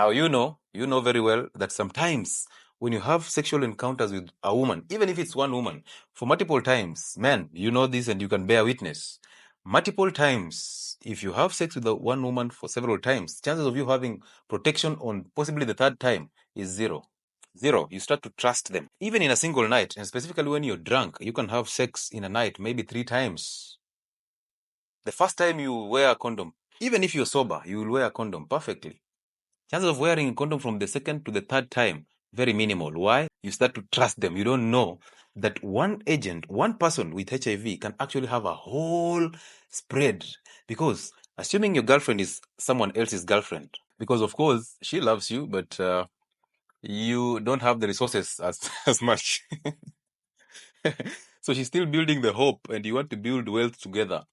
Now, you know very well that sometimes when you have sexual encounters with a woman, even if it's one woman, for multiple times, men, you know this and you can bear witness. Multiple times, if you have sex with one woman for several times, chances of you having protection on possibly the third time is zero. Zero. You start to trust them. Even in a single night, and specifically when you're drunk, you can have sex in a night, maybe 3 times. The first time you wear a condom, even if you're sober, you will wear a condom perfectly. Chances of wearing a condom from the second to the third time, very minimal. Why? You start to trust them. You don't know that one agent, one person with HIV can actually have a whole spread. Because assuming your girlfriend is someone else's girlfriend, because of course she loves you, but you don't have the resources as much. So she's still building the hope and you want to build wealth together.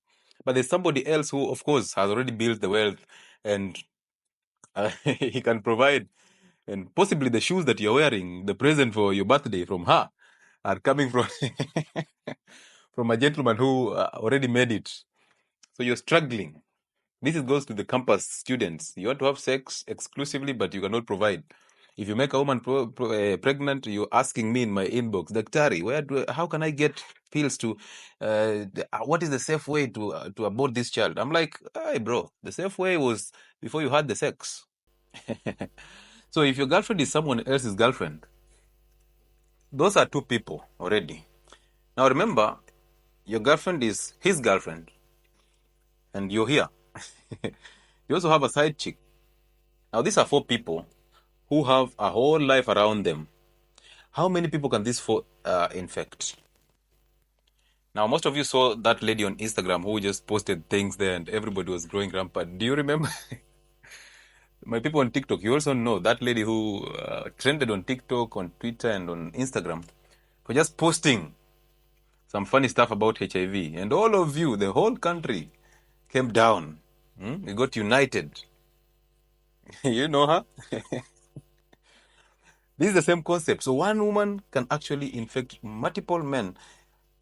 But there's somebody else who, of course, has already built the wealth and he can provide. And possibly the shoes that you're wearing, the present for your birthday from her, are coming from from a gentleman who already made it. So you're struggling. Goes to the campus students. You want to have sex exclusively, but you cannot provide. If you make a woman pregnant, you're asking me in my inbox, Daktari, how can I get pills to, what is the safe way to abort this child? I'm like, hey, bro, the safe way was before you had the sex. So if your girlfriend is someone else's girlfriend, those are two people already. Now remember, your girlfriend is his girlfriend, and you're here. You also have a side chick. Now these are 4 people who have a whole life around them. How many people can these 4 infect? Now, most of you saw that lady on Instagram who just posted things there and everybody was growing rampant. Do you remember? My people on TikTok, you also know that lady who trended on TikTok, on Twitter, and on Instagram for just posting some funny stuff about HIV. And all of you, the whole country, came down. We got united. You know her? This is the same concept. So one woman can actually infect multiple men,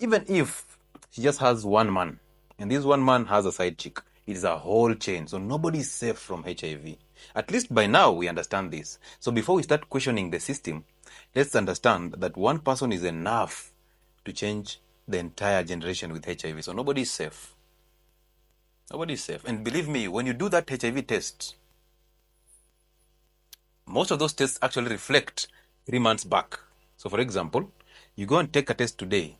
even if she just has one man. And this one man has a side chick. It is a whole chain. So nobody is safe from HIV. At least by now we understand this. So before we start questioning the system, let's understand that one person is enough to change the entire generation with HIV. So nobody is safe. Nobody is safe. And believe me, when you do that HIV test, most of those tests actually reflect 3 months back. So for example, you go and take a test today.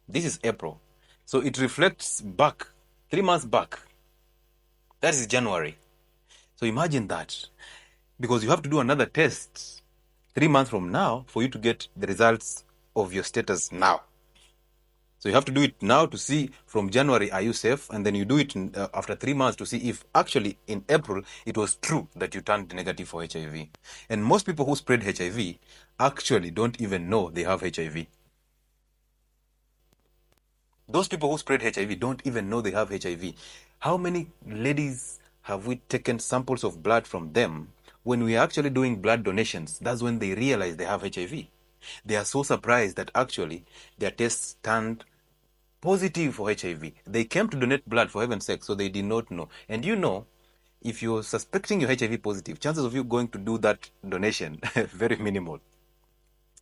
This is April. So it reflects back 3 months back. That is January. So imagine that. Because you have to do another test 3 months from now for you to get the results of your status now. So you have to do it now to see from January, are you safe? And then you do it after 3 months to see if actually in April it was true that you turned negative for HIV. And most people who spread HIV actually don't even know they have HIV. Those people who spread HIV don't even know they have HIV. How many ladies have we taken samples of blood from them? When we are actually doing blood donations, that's when they realize they have HIV. They are so surprised that actually their tests turned positive for HIV. They came to donate blood, for heaven's sake, so they did not know. And you know, if you're suspecting you're HIV positive, chances of you going to do that donation, very minimal.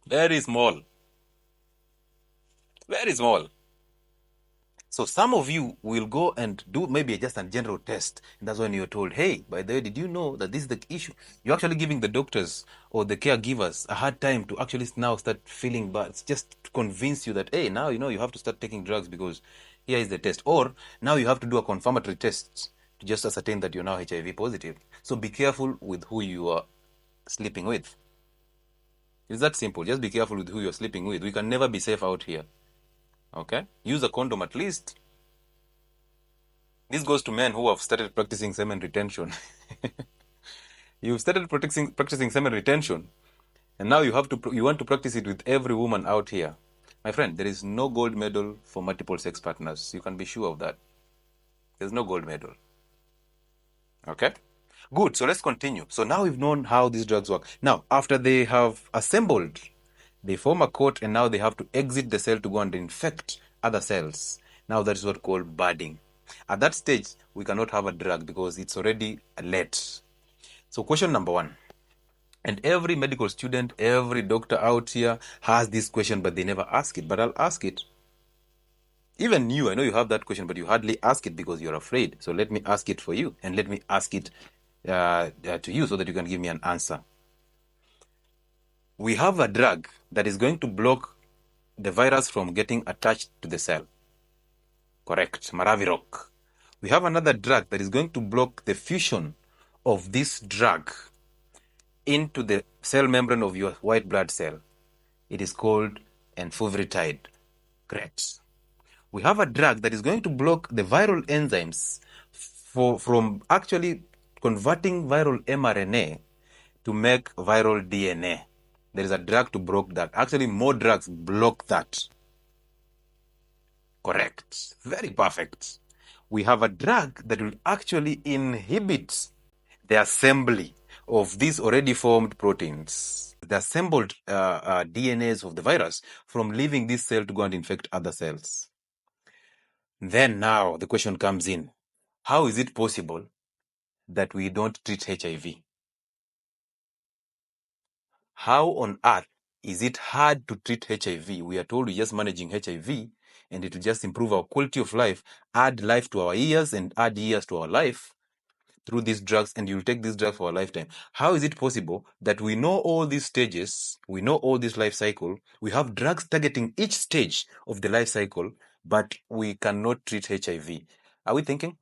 Very small. Very small. So some of you will go and do maybe just a general test. And that's when you're told, hey, by the way, did you know that this is the issue? You're actually giving the doctors or the caregivers a hard time to actually now start feeling bad. It's just to convince you that, hey, now you have to start taking drugs because here is the test. Or now you have to do a confirmatory test to just ascertain that you're now HIV positive. So be careful with who you are sleeping with. It's that simple. Just be careful with who you're sleeping with. We can never be safe out here. Okay? Use a condom at least. This goes to men who have started practicing semen retention. You've started practicing semen retention, and now you want to practice it with every woman out here. My friend, there is no gold medal for multiple sex partners. You can be sure of that. There's no gold medal. Okay? Good. So let's continue. So now we've known how these drugs work. Now, after they have assembled, they form a coat, and now they have to exit the cell to go and infect other cells. Now that is what called budding. At that stage, we cannot have a drug because it's already late. So question number 1. And every medical student, every doctor out here has this question, but they never ask it. But I'll ask it. Even you, I know you have that question, but you hardly ask it because you're afraid. So let me ask it for you, and let me ask it to you so that you can give me an answer. We have a drug that is going to block the virus from getting attached to the cell. Correct, Maraviroc. We have another drug that is going to block the fusion of this drug into the cell membrane of your white blood cell. It is called enfuvirtide. Great. We have a drug that is going to block the viral enzymes from actually converting viral mRNA to make viral DNA. There is a drug to block that. Actually, more drugs block that. Correct. Very perfect. We have a drug that will actually inhibit the assembly of these already formed proteins, the assembled DNAs of the virus, from leaving this cell to go and infect other cells. Then now the question comes in, how is it possible that we don't treat HIV? How on earth is it hard to treat HIV? We are told we're just managing HIV and it will just improve our quality of life, add life to our years and add years to our life through these drugs, and you'll take these drugs for a lifetime. How is it possible that we know all these stages, we know all this life cycle, we have drugs targeting each stage of the life cycle, but we cannot treat HIV? Are we thinking?